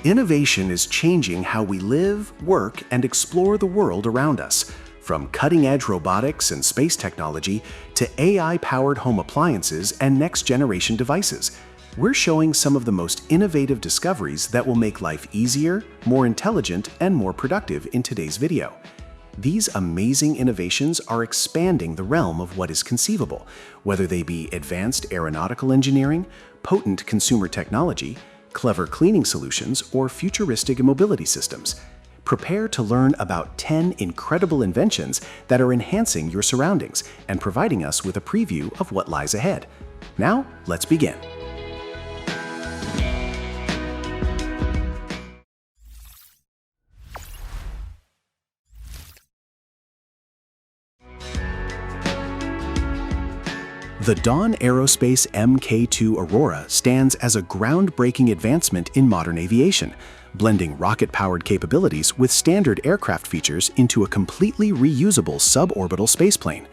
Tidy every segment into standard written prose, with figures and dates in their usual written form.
Innovation is changing how we live, work, and explore the world around us. From cutting-edge robotics and space technology to AI-powered home appliances and next-generation devices, we're showing some of the most innovative discoveries that will make life easier, more intelligent, and more productive in today's video. These amazing innovations are expanding the realm of what is conceivable, whether they be advanced aeronautical engineering, potent consumer technology, clever cleaning solutions, or futuristic mobility systems. Prepare to learn about 10 incredible inventions that are enhancing your surroundings and providing us with a preview of what lies ahead. Now, let's begin. The Dawn Aerospace Mk2 Aurora stands as a groundbreaking advancement in modern aviation, blending rocket-powered capabilities with standard aircraft features into a completely reusable suborbital spaceplane.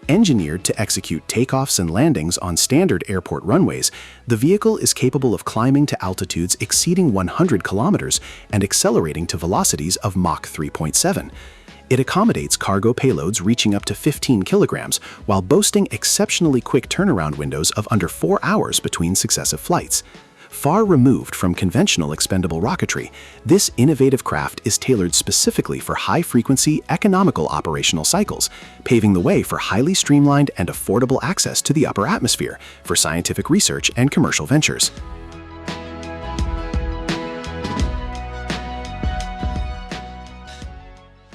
Engineered to execute takeoffs and landings on standard airport runways, the vehicle is capable of climbing to altitudes exceeding 100 kilometers and accelerating to velocities of Mach 3.7. It accommodates cargo payloads reaching up to 15 kilograms while boasting exceptionally quick turnaround windows of under 4 hours between successive flights. Far removed from conventional expendable rocketry, this innovative craft is tailored specifically for high-frequency, economical operational cycles, paving the way for highly streamlined and affordable access to the upper atmosphere for scientific research and commercial ventures.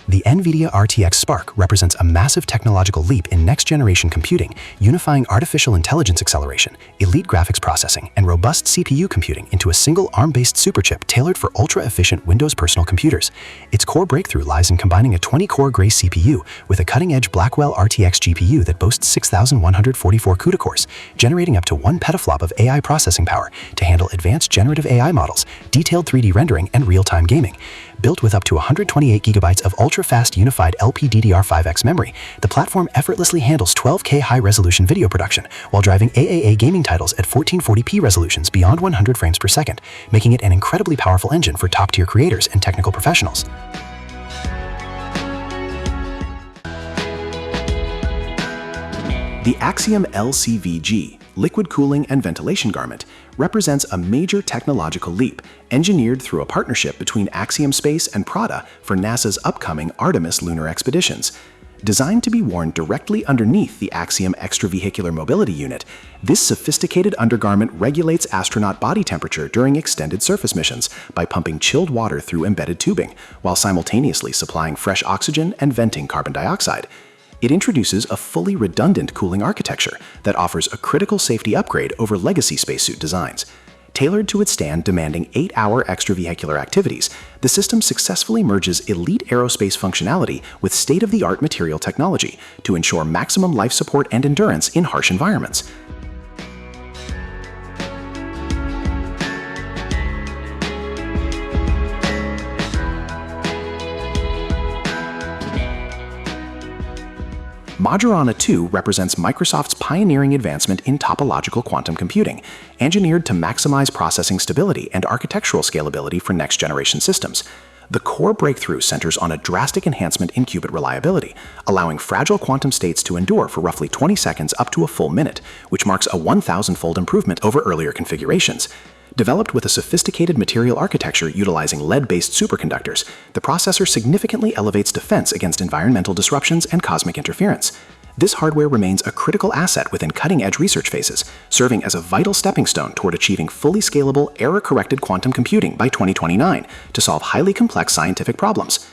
The NVIDIA RTX Spark represents a massive technological leap in next-generation computing, unifying artificial intelligence acceleration, elite graphics processing, and robust CPU computing into a single ARM-based superchip tailored for ultra-efficient Windows personal computers. Its core breakthrough lies in combining a 20-core Grace CPU with a cutting-edge Blackwell RTX GPU that boasts 6,144 CUDA cores, generating up to 1 petaflop of AI processing power to handle advanced generative AI models, detailed 3D rendering, and real-time gaming. Built with up to 128 gigabytes of ultra-fast unified LPDDR5X memory, the platform effortlessly handles 12K high-resolution video production while driving AAA gaming titles at 1440p resolutions beyond 100 frames per second, making it an incredibly powerful engine for top-tier creators and technical professionals. The Axiom LCVG, liquid cooling and ventilation garment, represents a major technological leap engineered through a partnership between Axiom Space and Prada for NASA's upcoming Artemis lunar expeditions. Designed to be worn directly underneath the Axiom Extravehicular Mobility Unit, this sophisticated undergarment regulates astronaut body temperature during extended surface missions by pumping chilled water through embedded tubing, while simultaneously supplying fresh oxygen and venting carbon dioxide. It introduces a fully redundant cooling architecture that offers a critical safety upgrade over legacy spacesuit designs. Tailored to withstand demanding 8-hour extravehicular activities, the system successfully merges elite aerospace functionality with state-of-the-art material technology to ensure maximum life support and endurance in harsh environments. Majorana 2 represents Microsoft's pioneering advancement in topological quantum computing, engineered to maximize processing stability and architectural scalability for next-generation systems. The core breakthrough centers on a drastic enhancement in qubit reliability, allowing fragile quantum states to endure for roughly 20 seconds up to a full minute, which marks a 1,000-fold improvement over earlier configurations. Developed with a sophisticated material architecture utilizing lead-based superconductors, the processor significantly elevates defense against environmental disruptions and cosmic interference. This hardware remains a critical asset within cutting-edge research phases, serving as a vital stepping stone toward achieving fully scalable, error-corrected quantum computing by 2029 to solve highly complex scientific problems.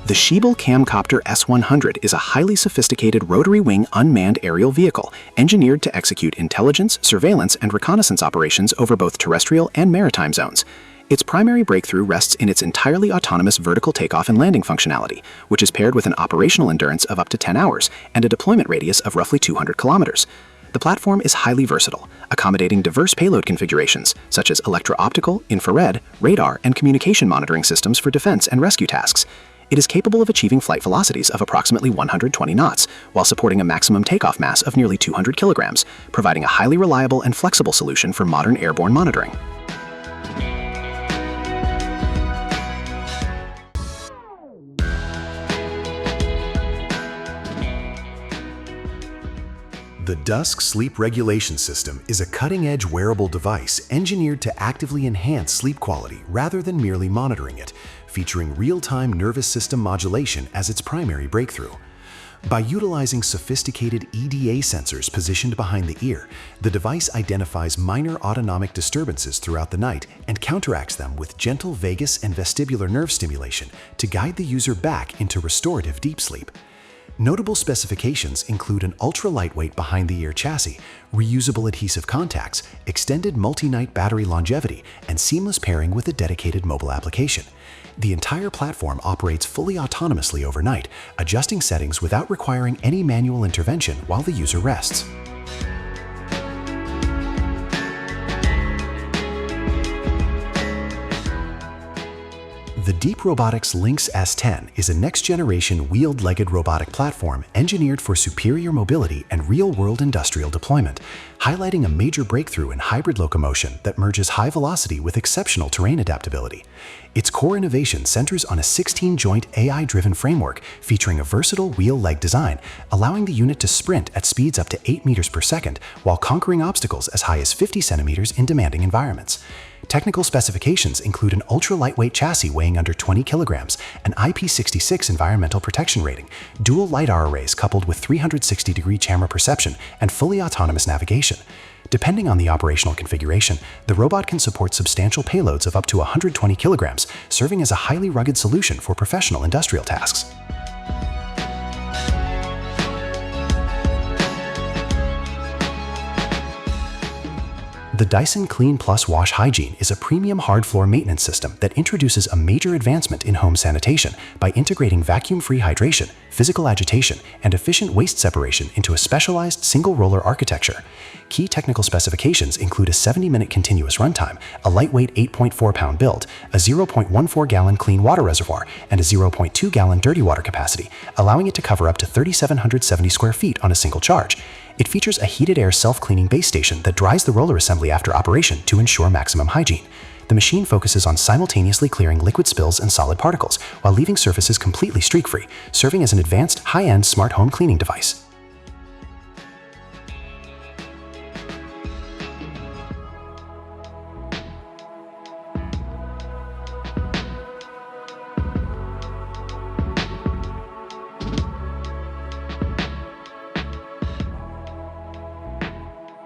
The Schiebel Camcopter S100 is a highly sophisticated rotary-wing unmanned aerial vehicle engineered to execute intelligence, surveillance, and reconnaissance operations over both terrestrial and maritime zones. Its primary breakthrough rests in its entirely autonomous vertical takeoff and landing functionality, which is paired with an operational endurance of up to 10 hours and a deployment radius of roughly 200 kilometers. The platform is highly versatile, accommodating diverse payload configurations such as electro-optical, infrared, radar, and communication monitoring systems for defense and rescue tasks. It is capable of achieving flight velocities of approximately 120 knots, while supporting a maximum takeoff mass of nearly 200 kilograms, providing a highly reliable and flexible solution for modern airborne monitoring. The Dusk Sleep Regulation System is a cutting-edge wearable device engineered to actively enhance sleep quality rather than merely monitoring it, featuring real-time nervous system modulation as its primary breakthrough. By utilizing sophisticated EDA sensors positioned behind the ear, the device identifies minor autonomic disturbances throughout the night and counteracts them with gentle vagus and vestibular nerve stimulation to guide the user back into restorative deep sleep. Notable specifications include an ultra-lightweight behind-the-ear chassis, reusable adhesive contacts, extended multi-night battery longevity, and seamless pairing with a dedicated mobile application. The entire platform operates fully autonomously overnight, adjusting settings without requiring any manual intervention while the user rests. The Deep Robotics Lynx S10 is a next-generation wheeled-legged robotic platform engineered for superior mobility and real-world industrial deployment, highlighting a major breakthrough in hybrid locomotion that merges high velocity with exceptional terrain adaptability. Its core innovation centers on a 16-joint AI-driven framework featuring a versatile wheel-leg design, allowing the unit to sprint at speeds up to 8 meters per second while conquering obstacles as high as 50 centimeters in demanding environments. Technical specifications include an ultra-lightweight chassis weighing under 20 kilograms, an IP66 environmental protection rating, dual LiDAR arrays coupled with 360-degree camera perception, and fully autonomous navigation. Depending on the operational configuration, the robot can support substantial payloads of up to 120 kilograms, serving as a highly rugged solution for professional industrial tasks. The Dyson Clean Plus Wash Hygiene is a premium hard floor maintenance system that introduces a major advancement in home sanitation by integrating vacuum-free hydration, physical agitation, and efficient waste separation into a specialized single-roller architecture. Key technical specifications include a 70-minute continuous runtime, a lightweight 8.4-pound build, a 0.14-gallon clean water reservoir, and a 0.2-gallon dirty water capacity, allowing it to cover up to 3,770 square feet on a single charge. It features a heated air self-cleaning base station that dries the roller assembly after operation to ensure maximum hygiene. The machine focuses on simultaneously clearing liquid spills and solid particles while leaving surfaces completely streak-free, serving as an advanced, high-end smart home cleaning device.